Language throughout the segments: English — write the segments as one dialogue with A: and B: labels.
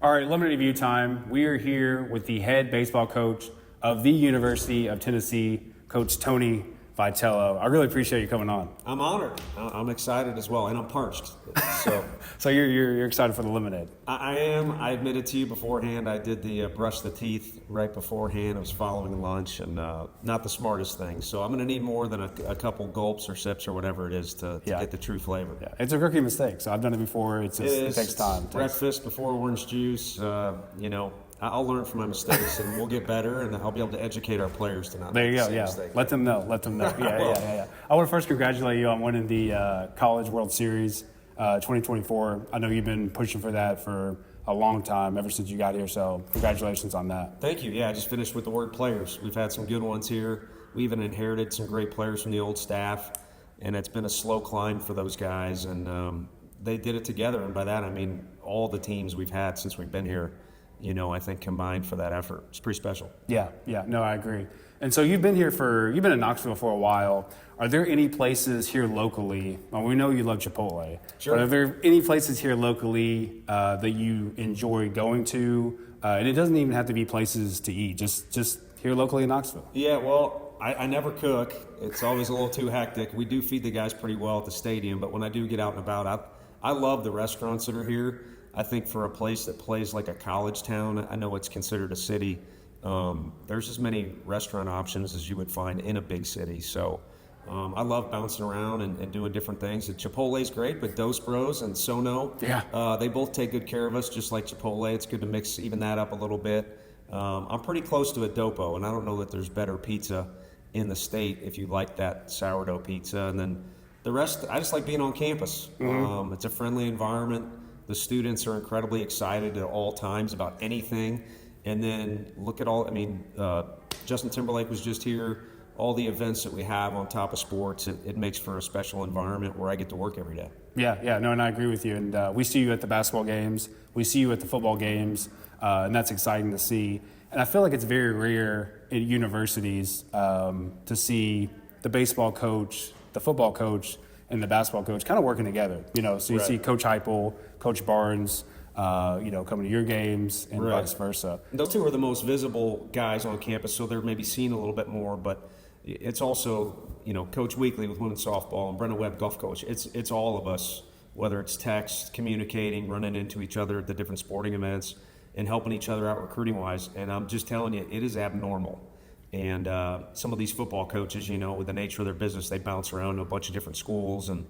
A: All right, limited review time. We are here with the head baseball coach of the University of Tennessee, Coach Tony Vitello. I really appreciate you coming on.
B: I'm honored. I'm excited as well, and I'm parched.
A: So you're excited for the limited?
B: I am. I admitted to you beforehand. I did the brush the teeth right beforehand. I was following lunch, and not the smartest thing. So I'm going to need more than a couple gulps or sips or whatever it is to get the true flavor.
A: Yeah, it's a rookie mistake. So I've done it before. It takes time.
B: Breakfast before orange juice. I'll learn from my mistakes, and we'll get better, and I'll be able to educate our players to not
A: There you
B: make
A: go,
B: the same
A: yeah.
B: mistake.
A: Let them know. Yeah. I want to first congratulate you on winning the College World Series 2024. I know you've been pushing for that for a long time, ever since you got here, so congratulations on that.
B: Thank you. Yeah, I just finished with the word players. We've had some good ones here. We even inherited some great players from the old staff, and it's been a slow climb for those guys, and they did it together, and by that I mean all the teams we've had since we've been here, I think combined for that effort. It's pretty special.
A: Yeah, no, I agree. And so you've been in Knoxville for a while. Are there any places here locally, well, we know you love Chipotle,
B: Sure.
A: but are there any places here locally that you enjoy going to? And it doesn't even have to be places to eat, just here locally in Knoxville.
B: Yeah, well, I never cook. It's always a little too hectic. We do feed the guys pretty well at the stadium, but when I do get out and about, I love the restaurants that are here. I think for a place that plays like a college town, I know it's considered a city, there's as many restaurant options as you would find in a big city. So I love bouncing around and doing different things. And Chipotle's great, but Dos Bros and Sono, they both take good care of us, just like Chipotle. It's good to mix even that up a little bit. I'm pretty close to a Dopo, and I don't know that there's better pizza in the state if you like that sourdough pizza. And then the rest, I just like being on campus. Mm-hmm. It's a friendly environment. The students are incredibly excited at all times about anything. And then look at Justin Timberlake was just here. All the events that we have on top of sports, it makes for a special environment where I get to work every day.
A: And I agree with you. And we see you at the basketball games. We see you at the football games. And that's exciting to see. And I feel like it's very rare at universities to see the baseball coach, the football coach, and the basketball coach kind of working together. So you see Coach Heupel, Coach Barnes, coming to your games and vice versa.
B: Those two are the most visible guys on campus, so they're maybe seen a little bit more, but it's also, Coach Weekly with women's softball and Brenna Webb, golf coach. It's all of us, whether it's text, communicating, running into each other at the different sporting events, and helping each other out recruiting-wise. And I'm just telling you, it is abnormal. And some of these football coaches, with the nature of their business, they bounce around to a bunch of different schools, and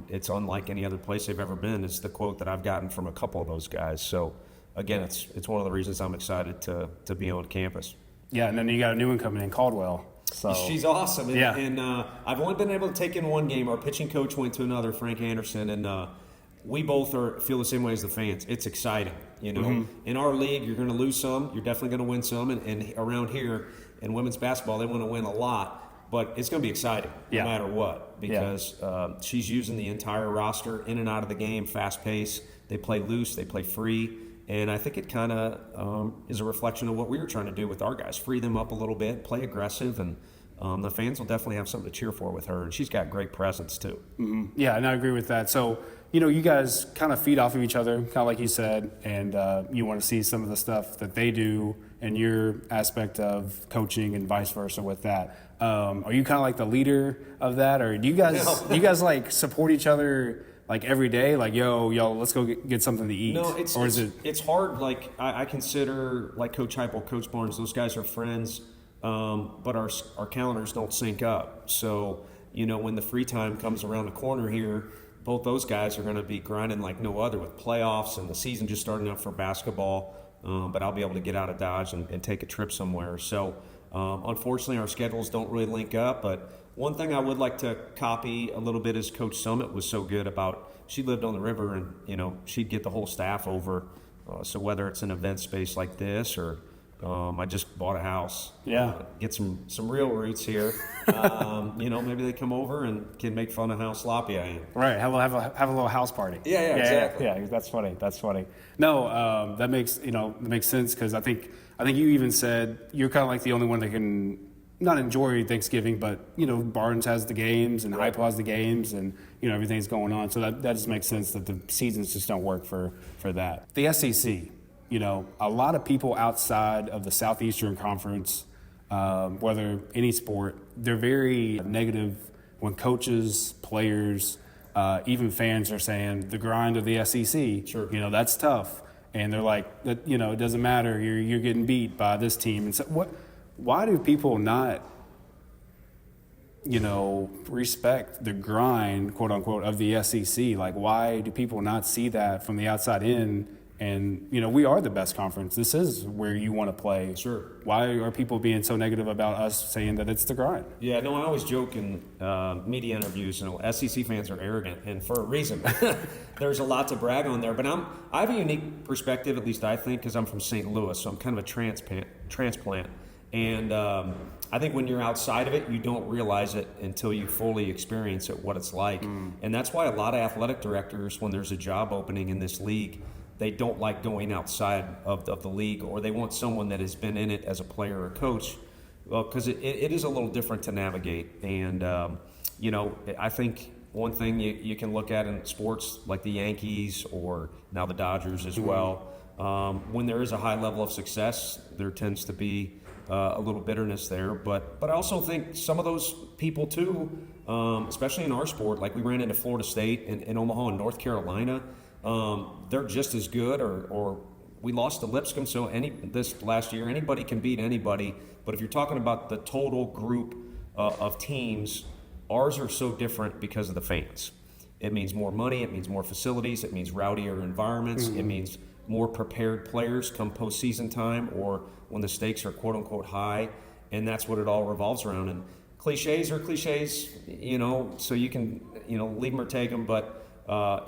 B: it's unlike any other place they've ever been. It's the quote that I've gotten from a couple of those guys. So, again, it's one of the reasons I'm excited to be on campus.
A: Yeah, and then you got a new one coming in, Caldwell. So
B: she's awesome. And I've only been able to take in one game. Our pitching coach went to another, Frank Anderson, and we both feel the same way as the fans. It's exciting, Mm-hmm. In our league, you're going to lose some. You're definitely going to win some. And around here, in women's basketball, they want to win a lot. But it's going to be exciting no matter what, because she's using the entire roster in and out of the game, fast pace. They play loose. They play free. And I think it kind of is a reflection of what we were trying to do with our guys, free them up a little bit, play aggressive, and the fans will definitely have something to cheer for with her. And she's got great presence, too.
A: Mm-hmm. Yeah, and I agree with that. So, you guys kind of feed off of each other, kind of like you said, and you want to see some of the stuff that they do and your aspect of coaching and vice versa with that. Are you kind of like the leader of that, or do you guys like support each other like every day? Like, yo, let's go get something to eat.
B: No, it's hard. Like I consider like Coach Heupel, Coach Barnes, those guys are friends, but our calendars don't sync up. So when the free time comes around the corner here, both those guys are going to be grinding like no other with playoffs and the season just starting up for basketball. But I'll be able to get out of Dodge and take a trip somewhere. So unfortunately, our schedules don't really link up. But one thing I would like to copy a little bit is Coach Summit was so good about. She lived on the river, and she'd get the whole staff over. So whether it's an event space like this or I just bought a house. Get some real roots here. Maybe they come over and can make fun of how sloppy I am.
A: Right. Have a little house party.
B: Yeah, exactly.
A: Yeah, that's funny. No, that makes sense, because I think you even said you're kind of like the only one that can not enjoy Thanksgiving, but Barnes has the games and Hypo has the games, and everything's going on. So that just makes sense that the seasons just don't work for that. The SEC, a lot of people outside of the Southeastern Conference, whether any sport, they're very negative when coaches, players, even fans are saying the grind of the SEC.
B: Sure.
A: That's tough, and they're like, that. It doesn't matter. You're getting beat by this team, and so what? Why do people not, respect the grind, quote unquote, of the SEC? Like, why do people not see that from the outside in? And, we are the best conference. This is where you want to play.
B: Sure.
A: Why are people being so negative about us saying that it's the grind?
B: Yeah, no, I always joke in media interviews, SEC fans are arrogant, and for a reason. There's a lot to brag on there. But I have a unique perspective, at least I think, because I'm from St. Louis, so I'm kind of a transplant. And I think when you're outside of it, you don't realize it until you fully experience it, what it's like. And that's why a lot of athletic directors, when there's a job opening in this league, they don't like going outside of the league, or they want someone that has been in it as a player or coach, because it is a little different to navigate. And, I think one thing you can look at in sports, like the Yankees or now the Dodgers as well, when there is a high level of success, there tends to be a little bitterness there, but I also think some of those people too, especially in our sport, like we ran into Florida State in Omaha and North Carolina, they're just as good, or we lost to Lipscomb, so this last year anybody can beat anybody. But if you're talking about the total group of teams, ours are so different because of the fans. It means more money, it means more facilities, it means rowdier environments, it means more prepared players come postseason time, or when the stakes are quote unquote high, and that's what it all revolves around. And cliches are cliches, so you can leave them or take them, but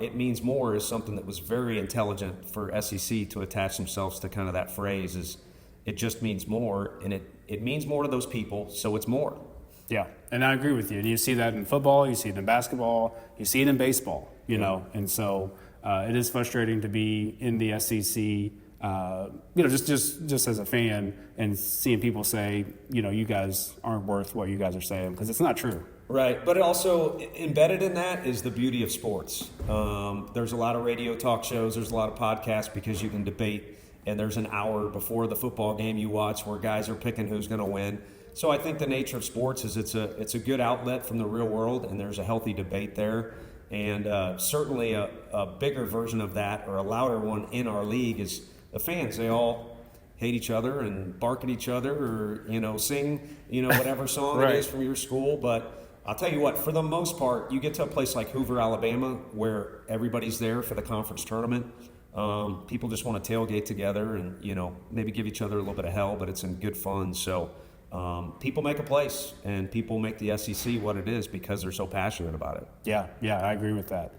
B: it means more is something that was very intelligent for SEC to attach themselves to kind of that phrase. Is it just means more, and it means more to those people, so it's more.
A: Yeah, and I agree with you. And you see that in football, you see it in basketball, you see it in baseball, and so it is frustrating to be in the SEC, just as a fan, and seeing people say, you guys aren't worth what you guys are saying, because it's not true.
B: Right, but also embedded in that is the beauty of sports. There's a lot of radio talk shows, there's a lot of podcasts, because you can debate, and there's an hour before the football game you watch where guys are picking who's going to win. So I think the nature of sports is it's a good outlet from the real world, and there's a healthy debate there. And certainly a bigger version of that, or a louder one in our league, is the fans. They all hate each other and bark at each other, or sing whatever song
A: right.
B: it is from your school. But I'll tell you what, for the most part, you get to a place like Hoover, Alabama, where everybody's there for the conference tournament. People just want to tailgate together and maybe give each other a little bit of hell, but it's in good fun. So people make a place, and people make the SEC what it is because they're so passionate about it.
A: Yeah, I agree with that.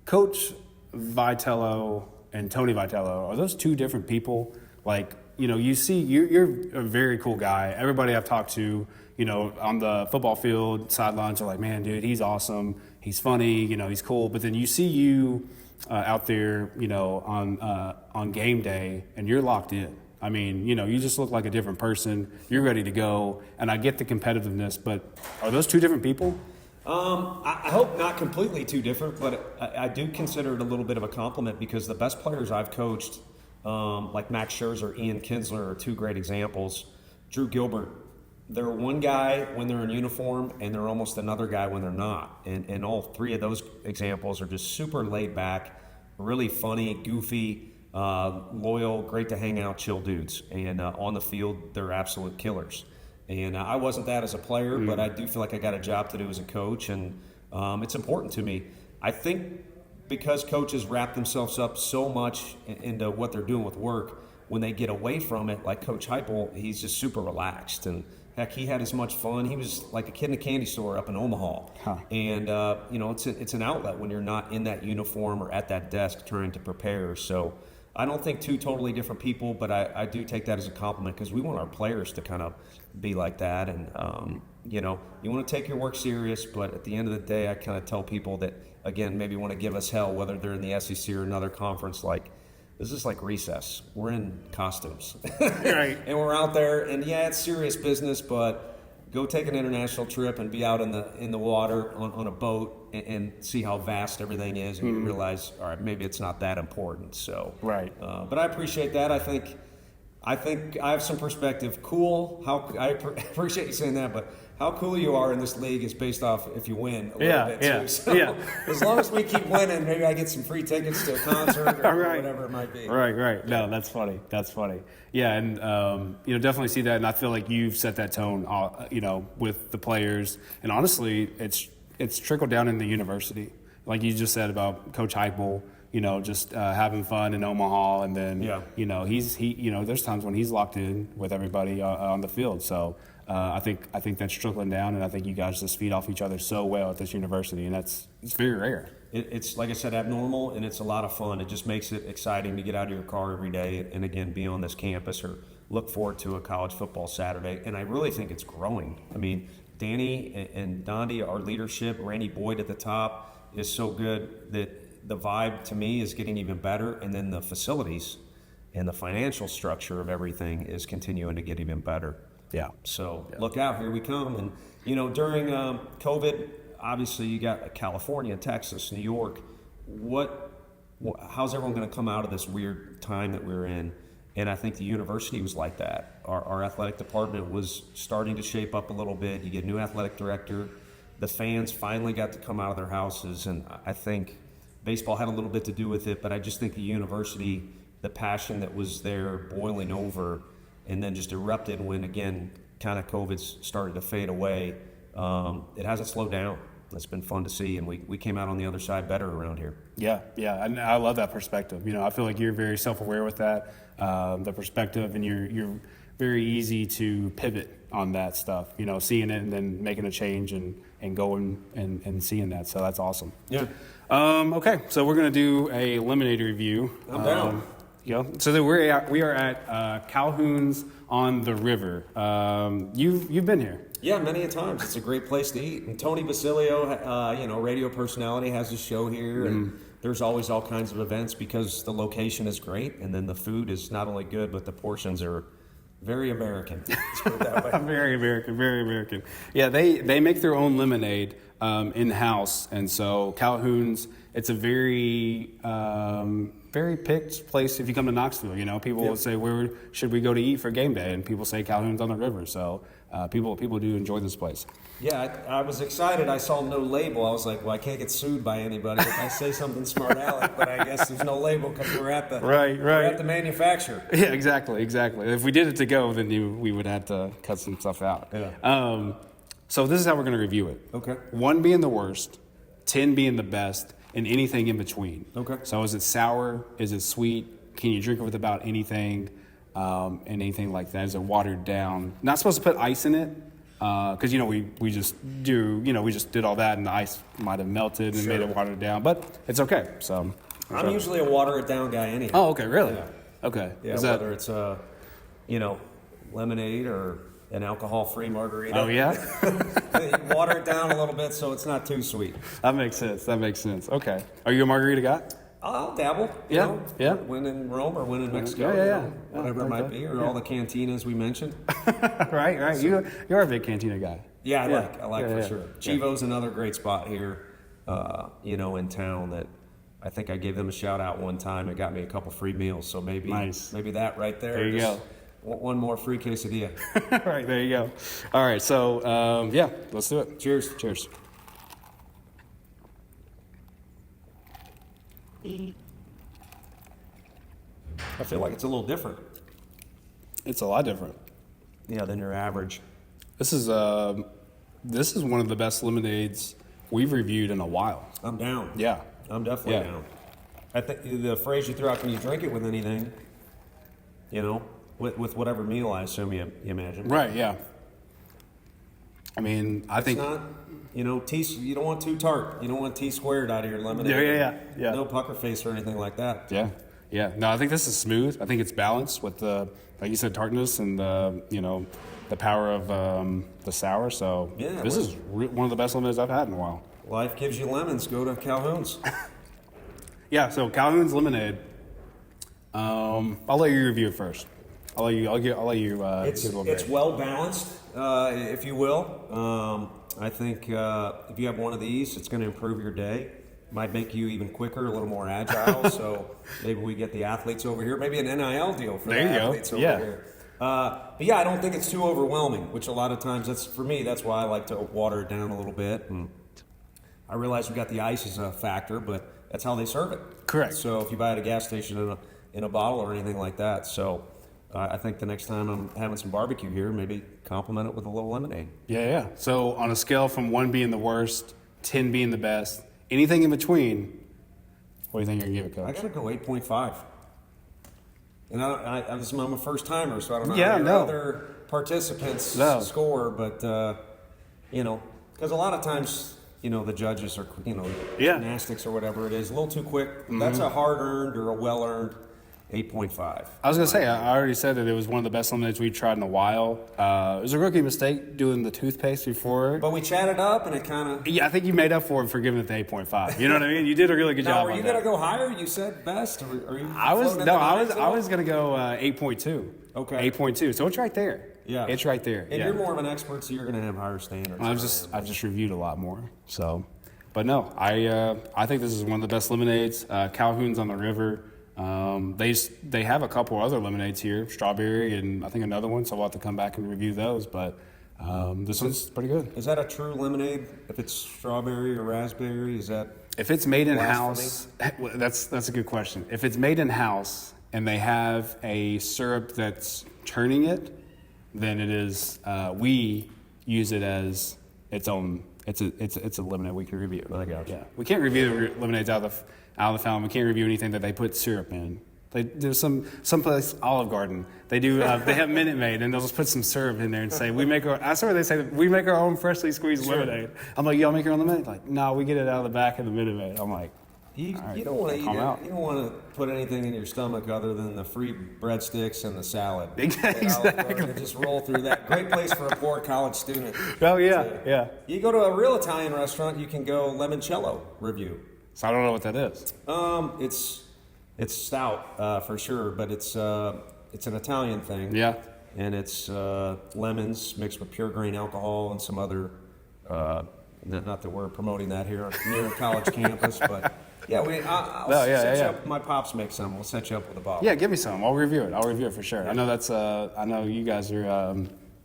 A: Coach Vitello and Tony Vitello, are those two different people? Like, you see, you're a very cool guy. Everybody I've talked to, on the football field, sidelines are like, man, dude, he's awesome. He's funny, he's cool. But then you see you out there, on game day, and you're locked in. I mean, you just look like a different person. You're ready to go. And I get the competitiveness, but are those two different people?
B: I hope not completely too different, but I do consider it a little bit of a compliment, because the best players I've coached, like Max Scherzer, Ian Kinsler, are two great examples. Drew Gilbert, they're one guy when they're in uniform, and they're almost another guy when they're not. And all three of those examples are just super laid back, really funny, goofy, loyal, great to hang out, chill dudes. And on the field, they're absolute killers. And I wasn't that as a player, but I do feel like I got a job to do as a coach, and it's important to me. I think because coaches wrap themselves up so much into what they're doing with work, when they get away from it, like Coach Heupel, he's just super relaxed. And heck, he had as much fun. He was like a kid in a candy store up in Omaha. Huh. And, it's an outlet when you're not in that uniform or at that desk trying to prepare. So I don't think two totally different people, but I do take that as a compliment, because we want our players to kind of be like that. And, you want to take your work serious, but at the end of the day, I kind of tell people that, again, maybe want to give us hell, whether they're in the SEC or another conference, like, this is like recess. We're in costumes.
A: Right.
B: And we're out there, and yeah, it's serious business, but go take an international trip and be out in the water on a boat and see how vast everything is, and you realize, all right, maybe it's not that important. So,
A: Right.
B: But I appreciate that. I think I have some perspective. Cool. Appreciate you saying that, but how cool you are in this league is based off if you win a little bit too. So as long as we keep winning, maybe I get some free tickets to a concert or
A: Right.
B: whatever it might be.
A: Right. No, that's funny. Yeah, and definitely see that, and I feel like you've set that tone, with the players, and honestly, it's trickled down in the university, like you just said about Coach Heupel. Just having fun in Omaha, and then there's times when he's locked in with everybody on the field. So I think that's trickling down, and I think you guys just feed off each other so well at this university, and it's very rare.
B: It's like I said, abnormal, and it's a lot of fun. It just makes it exciting to get out of your car every day and again be on this campus or look forward to a college football Saturday. And I really think it's growing. I mean, Danny and Dondi, our leadership, Randy Boyd at the top is so good that the vibe to me is getting even better, and then the facilities and the financial structure of everything is continuing to get even better.
A: Yeah.
B: So look out, here we come. And during COVID, obviously you got California, Texas, New York. How's everyone going to come out of this weird time that we're in? And I think the university was like that. Our athletic department was starting to shape up a little bit. You get a new athletic director. The fans finally got to come out of their houses, and I think baseball had a little bit to do with it, but I just think the university, the passion that was there boiling over and then just erupted when, again, kind of COVID started to fade away. It hasn't slowed down. It's been fun to see, and we came out on the other side better around here.
A: Yeah, and I love that perspective. I feel like you're very self-aware with that, the perspective, and you're very easy to pivot on that stuff, seeing it and then making a change and going and seeing that. So that's awesome.
B: Yeah.
A: Okay, so we're going to do a lemonade review.
B: I'm down.
A: So we are at Calhouns on the River. You've been here.
B: Yeah, many a times. It's a great place to eat. And Tony Vitello, radio personality, has a show here, and there's always all kinds of events because the location is great, and then the food is not only good, but the portions are very American. Let's put it that way.
A: Very American. Yeah, they make their own lemonade in-house, and so Calhouns, it's a very picked place if you come to Knoxville. People will say, where should we go to eat for game day? And people say Calhouns on the River. So people do enjoy this place.
B: Yeah, I was excited. I saw no label. I was like, well, I can't get sued by anybody if I say something smart aleck, but I guess there's no label because we're at the we're at the manufacturer.
A: Yeah, exactly. If we did it to go, then we would have to cut some stuff out.
B: Yeah.
A: So this is how we're going to review it.
B: Okay.
A: 1 being the worst, 10 being the best, and anything in between.
B: Okay. So
A: is it sour? Is it sweet? Can you drink it with about anything? And anything like that? Is it watered down? Not supposed to put ice in it. Because we just did all that and the ice might have melted and made it watered down, but it's okay. So
B: I'm usually a water it down guy anyhow.
A: Oh, okay, really?
B: Yeah.
A: Okay.
B: Yeah, whether it's lemonade or an alcohol-free margarita.
A: Oh yeah.
B: Water it down a little bit so it's not too sweet.
A: That makes sense. Okay. Are you a margarita guy?
B: I'll dabble.
A: Yeah.
B: When in Rome or when in Mexico.
A: Yeah.
B: Whatever it might be, or all the cantinas we mentioned.
A: Right. So, you're a big cantina guy.
B: Yeah, I like for sure. Chivo's another great spot here, in town that I think I gave them a shout out one time. It got me a couple free meals, so maybe that right there.
A: There you go.
B: One more free quesadilla.
A: Right, there you go. All right, so let's do it.
B: Cheers. I feel like it's a little different.
A: It's a lot different.
B: Yeah, than your average.
A: This is one of the best lemonades we've reviewed in a while.
B: I'm down.
A: Yeah.
B: I'm definitely down. I think the phrase you threw out, can you drink it with anything? With whatever meal, I assume you imagine.
A: Right, yeah. I mean, I think...
B: It's not, T, you don't want too tart. You don't want T squared out of your lemonade.
A: Yeah.
B: No pucker face or anything like that.
A: Yeah. No, I think this is smooth. I think it's balanced with the, like you said, tartness and the power of the sour. So this is one of the best lemonades I've had in a while.
B: Life gives you lemons. Go to Calhouns.
A: Yeah, so Calhoun's lemonade. I'll let you review it first. I'll let you give a little bit.
B: It's well balanced, if you will. I think if you have one of these, it's going to improve your day. Might make you even quicker, a little more agile. So maybe we get the athletes over here. Maybe an NIL deal for the athletes over here. But yeah, I don't think it's too overwhelming. Which a lot of times, for me. That's why I like to water it down a little bit. And I realize we got the ice as a factor, but that's how they serve it.
A: Correct.
B: So if you buy at a gas station in a bottle or anything like that, so. I think the next time I'm having some barbecue here, maybe complement it with a little lemonade.
A: Yeah. So on a scale from 1 being the worst, 10 being the best, anything in between, what do you think you're going to give it, Coach?
B: I got to go 8.5. And I'm a first timer, so I don't know
A: how
B: your other participants score, but because a lot of times, the judges are, gymnastics or whatever it is, a little too quick. Mm-hmm. That's a hard-earned or a well-earned 8.5.
A: I was going to say, I already said that it was one of the best lemonades we've tried in a while. It was a rookie mistake doing the toothpaste before.
B: But we chatted up and it kind of...
A: Yeah, I think you made up for it for giving it the 8.5. You know what I mean? You did a really good job on that.
B: Were you going to go higher? You said best? Or are you
A: I was going to go 8.2.
B: Okay.
A: 8.2. So it's right there.
B: Yeah.
A: It's right there.
B: And you're more of an expert, so you're going to have higher standards.
A: I've just reviewed a lot more. So, but no, I think this is one of the best lemonades. Calhouns on the River. They have a couple other lemonades here, strawberry and I think another one, so we'll have to come back and review those. But this one's pretty good.
B: Is that a true lemonade? If it's strawberry or raspberry, is that?
A: If it's made in house, that's a good question. If it's made in house and they have a syrup that's turning it, then it is. We use it as its own. It's a lemonade we can review.
B: I got you.
A: Yeah, we can't review the lemonades out of the fountain. We can't review anything that they put syrup in. There's someplace Olive Garden. They do. They have Minute Maid, and they'll just put some syrup in there and say, "We make our." I swear they say we make our own freshly squeezed lemonade. I'm like, y'all make your own lemonade? Like, no, we get it out of the back of the Minute Maid. I'm like,
B: you don't want to eat it. You don't want to put anything in your stomach other than the free breadsticks and the salad.
A: Exactly.
B: Just roll through that. Great place for a poor college student.
A: Oh yeah.
B: You go to a real Italian restaurant, you can go limoncello review.
A: So I don't know what that is.
B: It's stout for sure, but it's an Italian thing.
A: Yeah.
B: And it's lemons mixed with pure grain alcohol and some other. Not that we're promoting that here near a college campus, but yeah, I'll set you up. My pops make some. We'll set you up with a bottle.
A: Yeah, give me some. I'll review it for sure. Yeah. I know that's. I know you guys are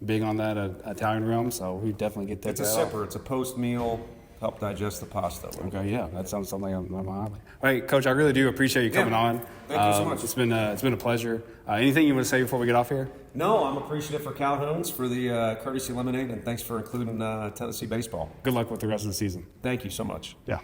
A: big on that Italian realm, so we definitely get that.
B: It's a sipper. It's a post meal. Help digest the pasta.
A: Okay, yeah, that sounds something on my alley. All right, Coach, I really do appreciate you coming on.
B: Thank you so much.
A: It's been a pleasure. Anything you want to say before we get off here?
B: No, I'm appreciative for Calhouns for the courtesy lemonade, and thanks for including Tennessee baseball.
A: Good luck with the rest of the season.
B: Thank you so much.
A: Yeah.